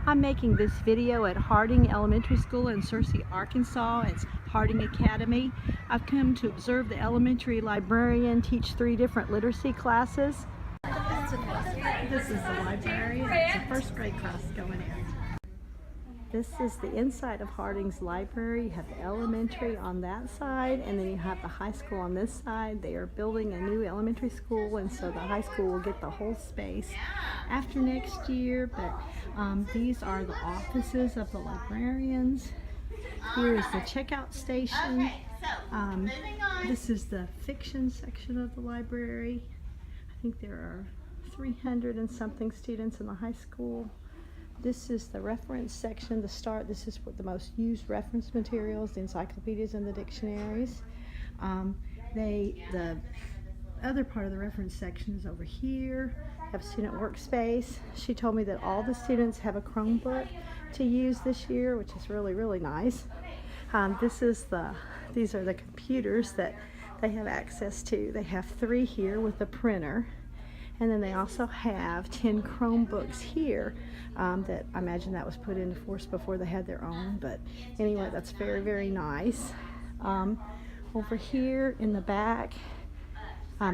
I'm making this video at Harding Elementary School in Searcy, Arkansas. It's Harding Academy. I've come to observe the elementary librarian teach 3 different literacy classes. This is the librarian. It's a first grade class going in. This is the inside of Harding's library. You have the elementary on that side, and then you have the high school on this side. They are building a new elementary school, and so the high school will get the whole space after next year. But these are the offices of the librarians. Here is the checkout station. This is the fiction section of the library. I think there are 300 and something students in the high school. This is the reference section, the start. This is what the most used reference materials, the encyclopedias and the dictionaries. The other part of the reference section is over here. Have student workspace. She told me that all the students have a Chromebook to use this year, which is really, really nice. These are the computers that they have access to. They have 3 here with a printer. And then they also have 10 Chromebooks here that I imagine that was put into force before they had their own. But anyway, that's very, very nice. Over here in the back,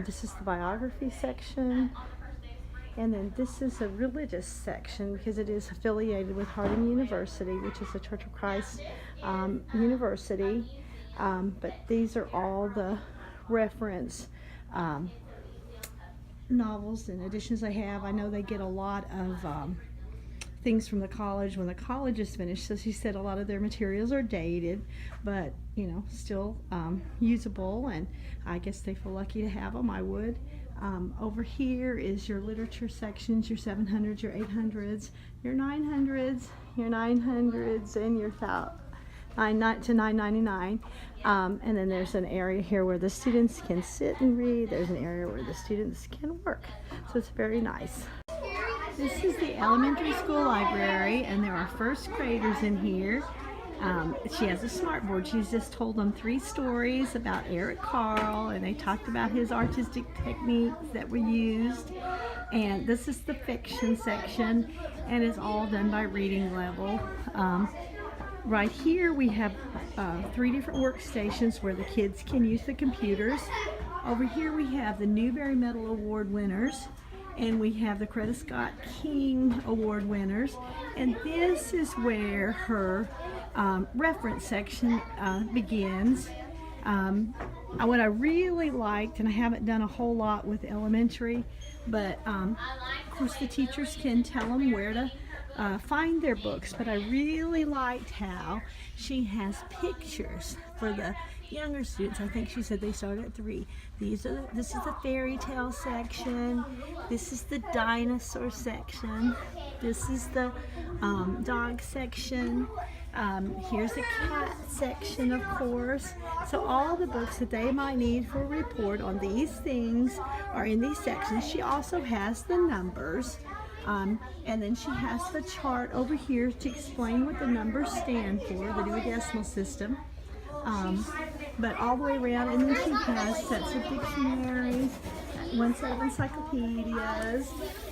this is the biography section. And then this is a religious section because it is affiliated with Harding University, which is a Church of Christ university. But these are all the reference novels and editions they have. I know they get a lot of things from the college when the college is finished, so she said a lot of their materials are dated, but you know, still usable, and I guess they feel lucky to have them. I would. Over here is your literature sections, your 700s, your 800s, your 900s, your 900s, and your 9 to 999. And then there's an area here where the students can sit and read. There's an area where the students can work. So it's very nice. This is the elementary school library, and there are first graders in here. She has a smart board. She's just told them 3 stories about Eric Carle, and they talked about his artistic techniques that were used. And this is the fiction section, and it's all done by reading level. Right here we have 3 different workstations where the kids can use the computers. Over here we have the Newbery Medal Award winners, and we have the Coretta Scott King Award winners. And this is where her reference section begins. What I really liked, and I haven't done a whole lot with elementary, but of course the teachers can tell them where to find their books, but I really liked how she has pictures for the younger students. I think she said they start at 3. This is the fairy tale section. This is the dinosaur section. This is the dog section. Here's a cat section, of course. So all the books that they might need for a report on these things are in these sections. She also has the numbers. And then she has the chart over here to explain what the numbers stand for, the Dewey Decimal System. But all the way around, and then she has sets of dictionaries, 1 set of encyclopedias,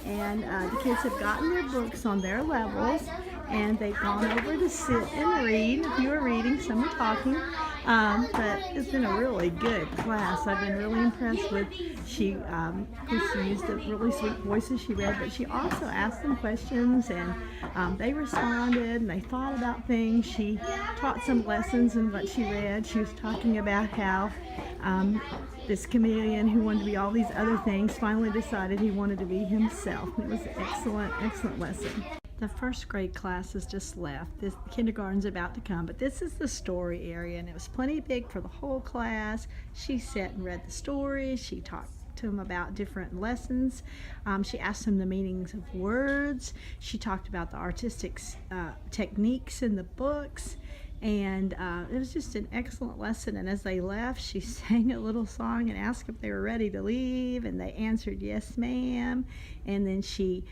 and the kids have gotten their books on their levels, and they've gone over to sit and read. If you are reading, some are talking. But it's been a really good class. I've been really impressed with. She used the really sweet voices she read, but she also asked them questions, and they responded, and they thought about things. She taught some lessons in what she read. She was talking about how this chameleon who wanted to be all these other things finally decided he wanted to be himself. It was an excellent, excellent lesson. The first grade class has just left. The kindergarten's about to come, but this is the story area, and it was plenty big for the whole class. She sat and read the stories. She talked to them about different lessons. She asked them the meanings of words. She talked about the artistic techniques in the books, and it was just an excellent lesson. And as they left, she sang a little song and asked if they were ready to leave, and they answered yes ma'am. And then she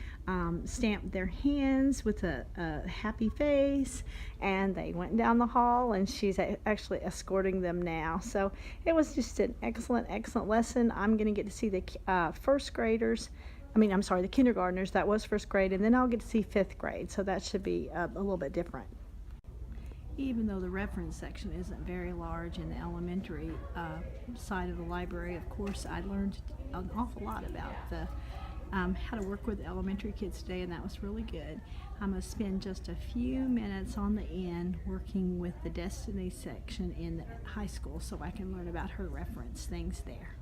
stamped their hands with a happy face, and they went down the hall, and she's actually escorting them now. So it was just an excellent, excellent lesson. I'm going to get to see the first graders I'm sorry, the kindergartners. That was first grade, and then I'll get to see fifth grade, so that should be a little bit different. Even though the reference section isn't very large in the elementary side of the library, of course, I learned an awful lot about the how to work with elementary kids today, and that was really good. I'm going to spend just a few minutes on the end working with the Destiny section in the high school so I can learn about her reference things there.